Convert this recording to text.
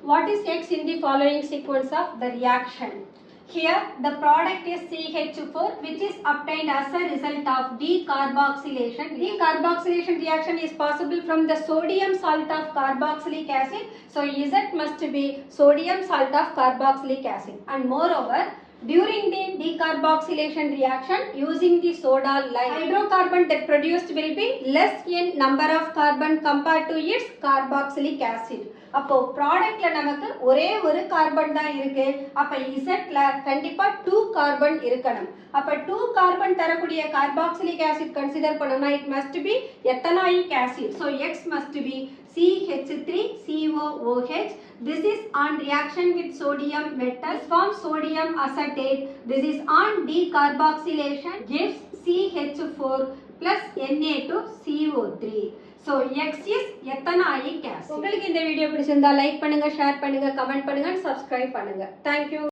what is X in the following sequence of the reaction? Here the product is CH4 which is obtained as a result of decarboxylation. Decarboxylation reaction is possible from the sodium salt of carboxylic acid. So Z must be sodium salt of carboxylic acid. And moreover, during the decarboxylation reaction using the soda lime, hydrocarbon that produced will be less in number of carbon compared to its carboxylic acid. அப்போ ப்ராடக்ட்ல நமக்கு ஒரே ஒரு carbon தான் இருக்கு. அப்ப இசட்ல கண்டிப்பா 2 carbon இருக்கணும். அப்ப 2 கார்பன் தரக்கூடிய கார்பாக்சிலிக் ஆசிட் கன்சிடர் பண்ணோம்னா it must be ethanoic acid. So X must be CH3COOH. This is on reaction with sodium metal forms sodium acetate. This is on decarboxylation gives CH4 plus Na2CO3. So X is ethanoic acid. உங்களுக்கு இந்த video பிடிச்சிருந்தா like பண்ணுங்க, share பண்ணுங்க, comment பண்ணுங்க, subscribe பண்ணுங்க. Thank you.